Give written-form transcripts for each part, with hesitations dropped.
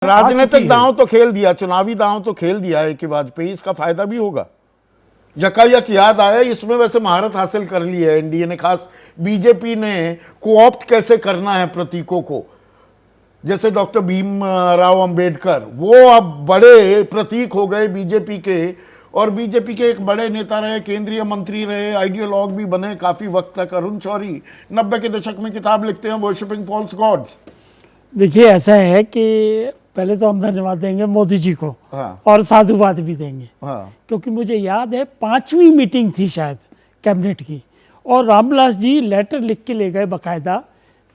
राजनीतिक दांव तो खेल दिया, चुनावी दांव तो खेल दिया है कि वाजपेयी, इसका फायदा भी होगा। यकायक याद आया, इसमें वैसे महारत हासिल कर ली है एनडीए ने, खास बीजेपी ने कोऑप्ट कैसे करना है प्रतीकों को। जैसे डॉक्टर भीमराव अंबेडकर, वो अब बड़े प्रतीक हो गए बीजेपी के, और बीजेपी के एक बड़े नेता रहे, केंद्रीय मंत्री रहे, आइडियोलॉग भी बने काफी वक्त तक। अरुण शौरी 90 के दशक में किताब लिखते हैं वर्शिपिंग फॉल्स गॉड्स। देखिए ऐसा है कि पहले तो हम धन्यवाद देंगे मोदी जी को, हाँ। और साधुवाद भी देंगे, हाँ। क्योंकि मुझे याद है 5वीं मीटिंग थी शायद कैबिनेट की, और रामविलास जी लेटर लिख के ले गए बकायदा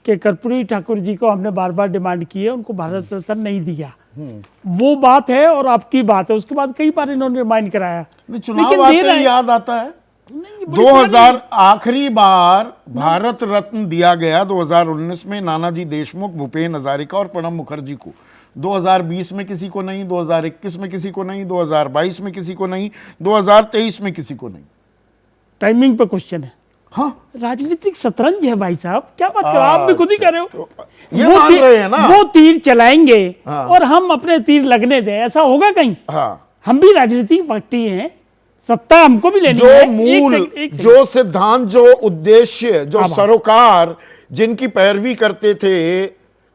कि कर्पूरी ठाकुर जी को हमने बार बार डिमांड की है, उनको भारत रत्न नहीं दिया। वो बात है और आपकी बात है। उसके बाद कई बार इन्होंने रिमाइंड कराया, चुनाव आते ही याद आता है 2000 आखिरी बार भारत रत्न दिया गया 2019 में नानाजी देशमुख, भूपेन हजारिका और प्रणब मुखर्जी को। 2020 में किसी को नहीं, 2021 में किसी को नहीं, 2022 में किसी को नहीं, 2023 में किसी को नहीं। टाइमिंग पे क्वेश्चन है। हाँ, राजनीतिक शतरंज है भाई साहब, क्या बात कर रहे हो आप, भी खुद ही कह रहे हो। ये मान रहे हैं ना, वो तीर चलाएंगे हाँ। और हम अपने तीर लगने दें, ऐसा होगा कहीं? हाँ। हम भी राजनीतिक पार्टी हैं, सत्ता हमको भी लेनी जो है। मूल, जो सिद्धांत, जो उद्देश्य, जो सरोकार जिनकी पैरवी करते थे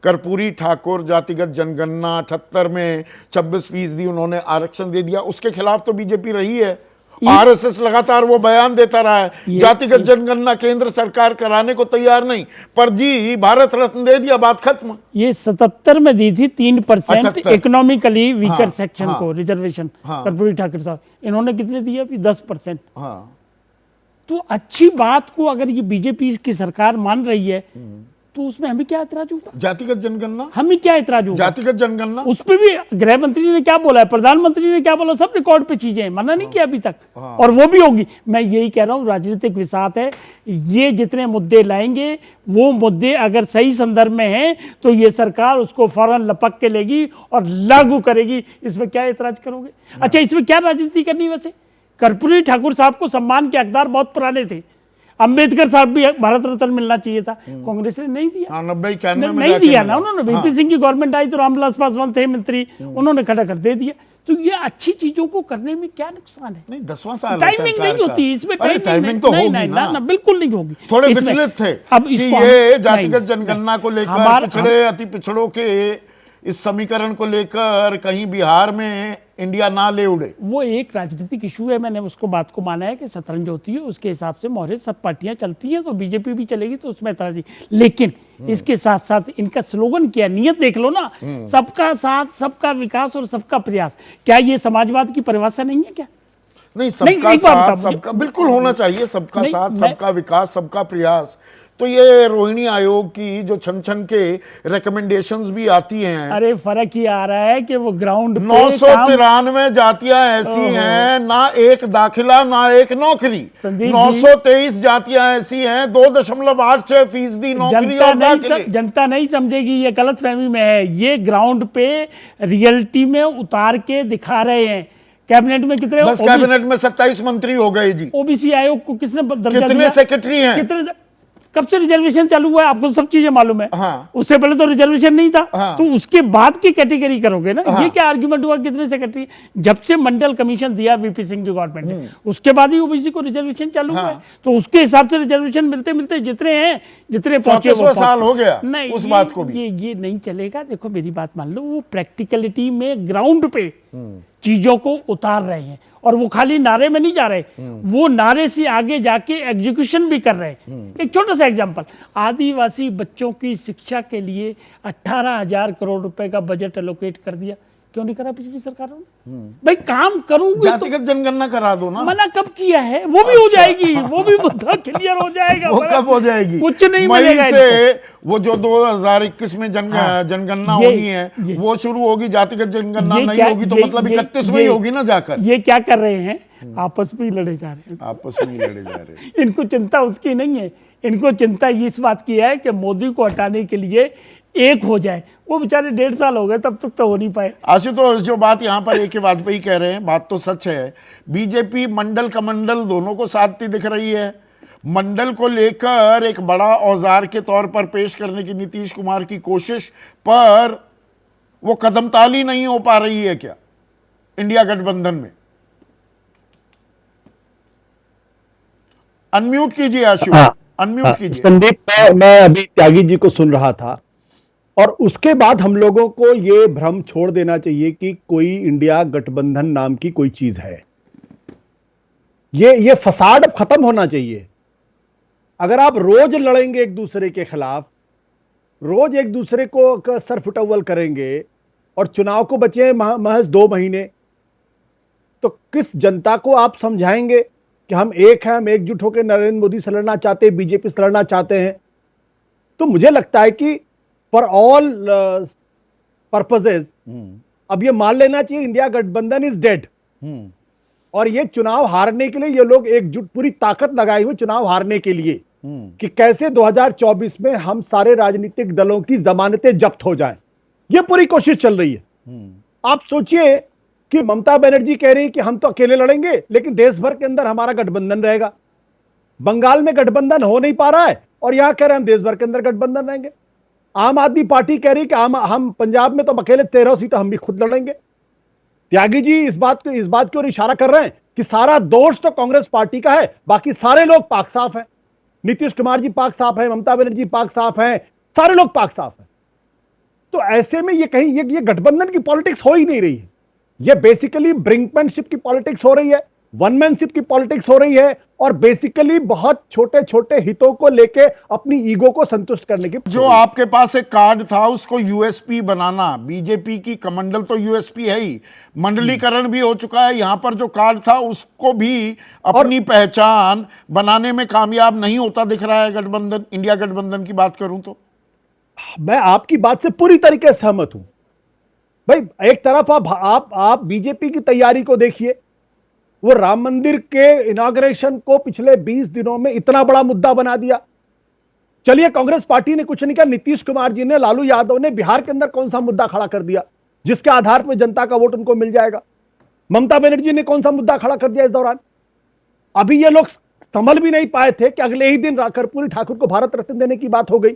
कर्पूरी ठाकुर, जातिगत जनगणना 78 में 26% उन्होंने आरक्षण दे दिया, उसके खिलाफ तो बीजेपी रही है। आरएसएस लगातार वो बयान देता रहा है जातिगत जनगणना केंद्र सरकार कराने को तैयार नहीं, पर जी भारत रत्न दे दिया, बात खत्म। ये 77 में दी थी 3% इकोनॉमिकली वीकर सेक्शन को रिजर्वेशन, कर्पूरी ठाकुर साहब। इन्होंने कितने दिए अभी? 10%। तो अच्छी बात को अगर ये बीजेपी की सरकार मान रही है तो उसमें हमें क्या ऐतराज होगा? जातिगत जनगणना, हमें क्या ऐतराज होगा? जातिगत जनगणना, उस पर भी गृह मंत्री ने क्या बोला है, प्रधानमंत्री ने क्या बोला, सब रिकॉर्ड पे चीजें हैं, मना नहीं किया अभी तक। और वो भी होगी। मैं यही कह रहा हूं, राजनीतिक विसात है। ये जितने मुद्दे लाएंगे, वो मुद्दे अगर सही संदर्भ में हैं तो ये सरकार उसको फौरन लपक के लेगी और लागू करेगी। इसमें क्या ऐतराज करोगे? अच्छा, इसमें क्या राजनीति करनी? वैसे कर्पूरी ठाकुर साहब को सम्मान के हकदार बहुत पुराने थे। अंबेडकर साहब भी भारत रत्न मिलना चाहिए था, कांग्रेस ने नहीं दिया। 90-91 में नहीं दिया ना उन्होंने। वीपी सिंह की गवर्नमेंट आई तो रामविलास पासवान थे मंत्री, उन्होंने खड़ा कर दे दिया। तो ये अच्छी चीजों को करने में क्या नुकसान है? नहीं, 10वां साल टाइमिंग नहीं होती इसमें, टाइमिंग तो होगी ना, बिल्कुल नहीं होगी। थोड़े विचलित थे अब कि ये जातिगत जनगणना को लेकर, पिछड़े अति पिछड़ों के इस समीकरण को लेकर कहीं बिहार में इंडिया ना ले उड़े। वो एक राजनीतिक इशू है, मैंने उसको बात को माना है कि शतरंज होती है, उसके हिसाब से मोहरे सब पार्टियां चलती हैं, तो बीजेपी भी चलेगी तो उसमें ऐतराज नहीं। लेकिन इसके साथ साथ इनका स्लोगन क्या, नियत देख लो ना, सबका साथ, सबका विकास और सबका प्रयास। क्या ये समाजवाद की परिभाषा नहीं है क्या? नहीं, सबका साथ, सबका बिल्कुल होना चाहिए, सबका साथ, सबका विकास, सबका प्रयास। तो ये रोहिणी आयोग की जो छन के रिकमेंडेशंस भी आती हैं, अरे फर्क ये आ रहा है कि वो ग्राउंड 993 जातियां ऐसी हैं, ना एक दाखिला ना एक नौकरी। 923 जातियां ऐसी हैं, 2.86% नौकरी। जनता नहीं समझेगी, ये गलत फहमी में है। ये ग्राउंड पे रियलिटी में उतार के दिखा रहे हैं। कैबिनेट में कितने, बस कैबिनेट में 27 मंत्री हो गए जी। ओबीसी आयोग को किसने दर्जा दिया? कितने सेक्रेटरी हैं? कितने, कब से रिजर्वेशन चालू हुआ है? आपको सब चीजें मालूम है। हाँ। उससे पहले तो रिजर्वेशन नहीं था। हाँ। तो उसके बाद की कैटेगरी करोगे ना। हाँ। ये क्या आर्गुमेंट हुआ? कितने सेक्रेटरी? जब से मंडल कमीशन दिया वीपी सिंह की गवर्नमेंट ने, उसके बाद ही ओबीसी को रिजर्वेशन चालू हुआ है। तो उसके हिसाब से रिजर्वेशन मिलते मिलते जितने हैं, जितने पहुंचे, 34 साल हो गया। नहीं, उस बात को भी ये नहीं चलेगा। देखो मेरी बात मान लो, वो प्रैक्टिकलिटी में ग्राउंड पे चीजों को उतार रहे हैं, और वो खाली नारे में नहीं जा रहे, वो नारे से आगे जाके एग्जीक्यूशन भी कर रहे हैं। एक छोटा सा एग्जांपल, आदिवासी बच्चों की शिक्षा के लिए 18,000 करोड़ रुपए का बजट एलोकेट कर दिया। क्यों नहीं करा पिछली सरकारों ने? भाई काम करूंगी जातिगत जनगणना करा दो ना। मना कब किया है? वो भी हो जाएगी, वो भी मुद्दा क्लियर हो जाएगा। वो कब हो जाएगी? कुछ नहीं मई से वो जो 2021 में जनगणना होनी है, वो शुरू होगी। जातिगत जनगणना नहीं होगी तो मतलब 31 में ही होगी ना जाकर। ये क्या कर रहे हैं? आपस में ही लड़े जा रहे हैं, आपस में ही लड़े जा रहे हैं। इनको चिंता उसकी नहीं है, इनको चिंता इस बात की है कि मोदी को हटाने के लिए एक हो जाए। वो बेचारे 1.5 साल हो गए, तब तक तो हो नहीं पाए। आशुतोष, जो बात यहाँ पर AK वाजपेयी कह रहे हैं, बात तो सच है। बीजेपी मंडल कमंडल दोनों को साधती दिख रही है। मंडल को लेकर एक बड़ा औजार के तौर पर पेश करने की नीतीश कुमार की कोशिश पर वो कदमताली नहीं हो पा रही है क्या इंडिया गठबंधन में? अनम्यूट कीजिए आशु, अनम्यूट कीजिए। संदीप, मैं अभी त्यागी जी को सुन रहा था और उसके बाद हम लोगों को यह भ्रम छोड़ देना चाहिए कि कोई इंडिया गठबंधन नाम की कोई चीज है। ये फसाड अब खत्म होना चाहिए। अगर आप रोज लड़ेंगे एक दूसरे के खिलाफ, रोज एक दूसरे को सर फुटअव्वल करेंगे और चुनाव को बचे महज 2 महीने, तो किस जनता को आप समझाएंगे कि हम एक हैं, हम एकजुट होकर नरेंद्र मोदी से लड़ना चाहते हैं, बीजेपी से लड़ना चाहते हैं? तो मुझे लगता है कि फॉर ऑल पर्पसेस अब ये मान लेना चाहिए इंडिया गठबंधन इज डेड। और ये चुनाव हारने के लिए ये लोग एकजुट पूरी ताकत लगाए हुए चुनाव हारने के लिए कि कैसे 2024 में हम सारे राजनीतिक दलों की जमानतें जब्त हो जाएं, ये पूरी कोशिश चल रही है। आप सोचिए कि ममता बनर्जी कह रही है कि हम तो अकेले लड़ेंगे लेकिन देश भर के अंदर हमारा गठबंधन रहेगा। बंगाल में गठबंधन हो नहीं पा रहा है और यहां कह रहे हैं हम देश भर के अंदर गठबंधन रहेंगे। आम आदमी पार्टी कह रही है कि हम पंजाब में तो अकेले 13 सीटें हम भी खुद लड़ेंगे। त्यागी जी इस बात की ओर इशारा कर रहे हैं कि सारा दोष तो कांग्रेस पार्टी का है, बाकी सारे लोग पाक साफ हैं। नीतीश कुमार जी पाक साफ है, ममता बनर्जी पाक साफ है, सारे लोग पाक साफ हैं। तो ऐसे में ये कहीं ये गठबंधन की पॉलिटिक्स हो ही नहीं रही है। ये बेसिकली ब्रिंकमैनशिप की पॉलिटिक्स हो रही है, वनमैनशिप की पॉलिटिक्स हो रही है और बेसिकली बहुत छोटे छोटे हितों को लेके अपनी ईगो को संतुष्ट करने की। जो आपके पास एक कार्ड था उसको यूएसपी बनाना, बीजेपी की कमंडल तो यूएसपी है ही, मंडलीकरण भी हो चुका है। यहां पर जो कार्ड था उसको भी अपनी पहचान बनाने में कामयाब नहीं होता दिख रहा है गठबंधन। इंडिया गठबंधन की बात करूं तो मैं आपकी बात से पूरी तरीके से सहमत हूं भाई। एक तरफ आप बीजेपी की तैयारी को देखिए, वो राम मंदिर के इनॉग्रेशन को पिछले 20 दिनों में इतना बड़ा मुद्दा बना दिया। चलिए कांग्रेस पार्टी ने कुछ नहीं किया, नीतीश कुमार जी ने, लालू यादव ने बिहार के अंदर कौन सा मुद्दा खड़ा कर दिया जिसके आधार पर जनता का वोट उनको मिल जाएगा? ममता बनर्जी ने कौन सा मुद्दा खड़ा कर दिया इस दौरान? अभी ये लोग संभल भी नहीं पाए थे कि अगले ही दिन कर्पूरी ठाकुर को भारत रत्न देने की बात हो गई।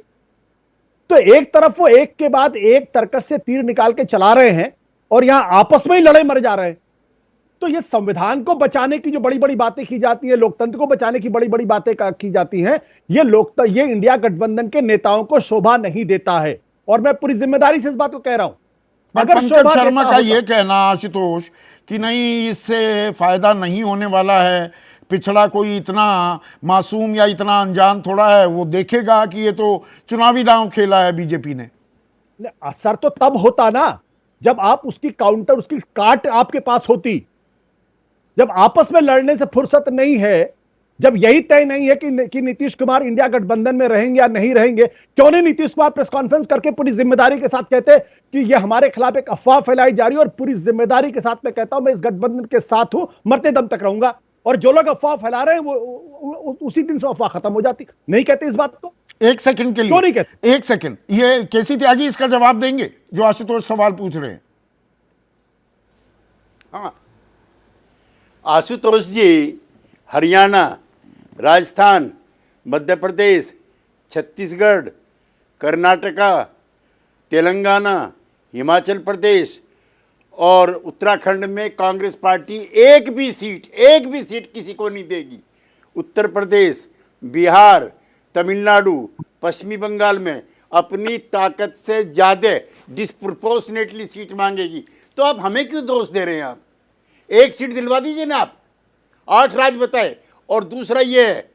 तो एक तरफ वो एक के बाद एक तर्कस से तीर निकाल के चला रहे हैं और यहां आपस में ही लड़े मर जा रहे हैं। तो ये संविधान को बचाने की जो बड़ी बड़ी बातें की जाती है, लोकतंत्र को बचाने की बड़ी बड़ी बातें की जाती हैं, ये इंडिया गठबंधन के नेताओं को शोभा नहीं देता है। और मैं पूरी जिम्मेदारी से इस बात को कह रहा हूं। अगर पंकज शर्मा का यह कहना आशुतोष कि नहीं इससे फायदा नहीं होने वाला है, पिछड़ा कोई इतना मासूम या इतना अनजान थोड़ा है, वो देखेगा कि ये तो चुनावी दांव खेला है बीजेपी ने। असर तो तब होता ना जब आप उसकी काउंटर, उसकी काट आपके पास होती। जब आपस में लड़ने से फुर्सत नहीं है, जब यही तय नहीं है कि नीतीश कुमार इंडिया गठबंधन में रहेंगे या नहीं रहेंगे, क्यों नहीं नीतीश कुमार प्रेस कॉन्फ्रेंस करके पूरी जिम्मेदारी के साथ कहते कि ये हमारे खिलाफ एक अफवाह फैलाई जा रही है और पूरी जिम्मेदारी के साथ मैं कहता हूं मैं इस गठबंधन के साथ हूं, मरते दम तक रहूंगा। और जो लोग अफवाह फैला रहे हैं वो उसी दिन से अफवाह खत्म हो जाती। नहीं कहते इस बात को? एक सेकंड के लिए क्यों नहीं कहते? एक सेकंड, ये केसी त्यागी इसका जवाब देंगे जो आशुतोष सवाल पूछ रहे हैं। हाँ, आशुतोष जी हरियाणा, राजस्थान, मध्य प्रदेश, छत्तीसगढ़, कर्नाटका, तेलंगाना, हिमाचल प्रदेश और उत्तराखंड में कांग्रेस पार्टी एक भी सीट किसी को नहीं देगी। उत्तर प्रदेश, बिहार, तमिलनाडु, पश्चिमी बंगाल में अपनी ताकत से ज़्यादा डिस्प्रोपोर्शनेटली सीट मांगेगी। तो आप हमें क्यों दोष दे रहे हैं? आप एक सीट दिलवा दीजिए ना, आप 8 राज्य बताए। और दूसरा ये है,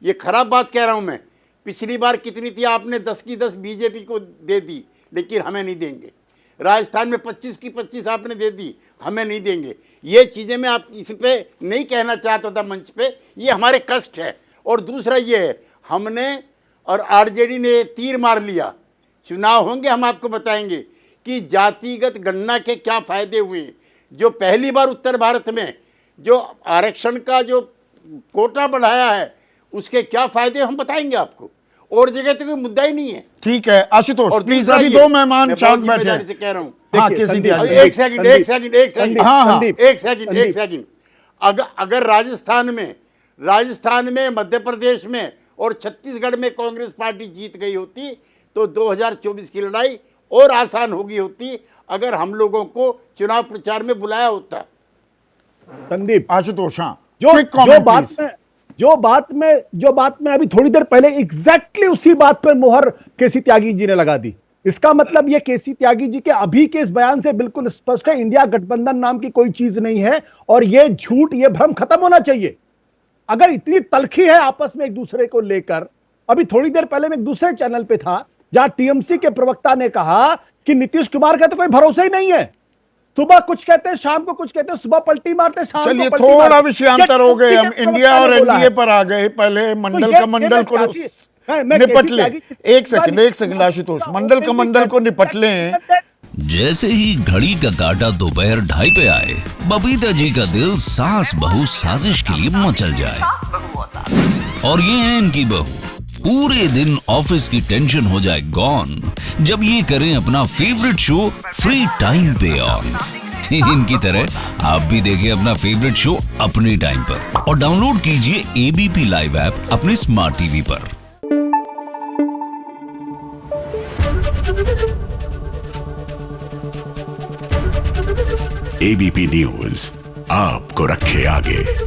ये खराब बात कह रहा हूं मैं, पिछली बार कितनी थी? आपने 10 की 10 बीजेपी को दे दी, लेकिन हमें नहीं देंगे। राजस्थान में 25 की 25 आपने दे दी, हमें नहीं देंगे। ये चीज़ें मैं आप इस पे नहीं कहना चाहता था मंच पे, ये हमारे कष्ट है। और दूसरा ये है, हमने और आरजेडी ने तीर मार लिया। चुनाव होंगे, हम आपको बताएंगे कि जातिगत गणना के क्या फ़ायदे हुए। जो पहली बार उत्तर भारत में जो आरक्षण का जो कोटा बढ़ाया है, उसके क्या फ़ायदे हम बताएंगे आपको। और जगह तो कोई मुद्दा ही नहीं है। ठीक है आशुतोष, प्लीज अभी 2 मेहमान शांत बैठे से कह रहा हूँ। हाँ, किसी त्यागी एक सेकंड। अगर राजस्थान में, मध्य प्रदेश में और छत्तीसगढ़ में कांग्रेस पार्टी जीत गई होती तो 2024 की लड़ाई और आसान होगी होती। अगर हम लोगों को चुनाव प्रचार में बुलाया होता। संदीप, आशुतोष, हाँ, जो quick comment, please. जो बात में अभी थोड़ी देर पहले एग्जैक्टली उसी बात पर मोहर केसी त्यागी जी ने लगा दी। इसका मतलब ये केसी त्यागी जी के अभी के इस बयान से बिल्कुल स्पष्ट है, इंडिया गठबंधन नाम की कोई चीज नहीं है और ये झूठ, ये भ्रम खत्म होना चाहिए। अगर इतनी तलखी है आपस में एक दूसरे को लेकर, अभी थोड़ी देर पहले मैं एक दूसरे चैनल पे था जहां टीएमसी के प्रवक्ता ने कहा कि नीतीश कुमार का तो कोई भरोसा ही नहीं है, सुबह कुछ कहते हैं शाम को कुछ कहते हैं, सुबह पलटी मारते शाम को चलिए पलटी थोड़ा मारते। विषयांतर हो गए, हम इंडिया और एनडीए पर आ गए। पहले मंडल का मंडल को निपट ले। एक सेकंड आशुतोष, मंडल का मंडल को निपट लें। जैसे ही घड़ी का काटा दोपहर 2:30 पे आए, बबीता जी का दिल सास बहू साजिश के लिए मचल जाए। और ये है इनकी बहू, पूरे दिन ऑफिस की टेंशन हो जाए गॉन जब ये करें अपना फेवरेट शो फ्री टाइम पे ऑन। इनकी तरह आप भी देखें अपना फेवरेट शो अपने टाइम पर और डाउनलोड कीजिए एबीपी लाइव ऐप अपने स्मार्ट टीवी पर। एबीपी न्यूज आपको रखे आगे।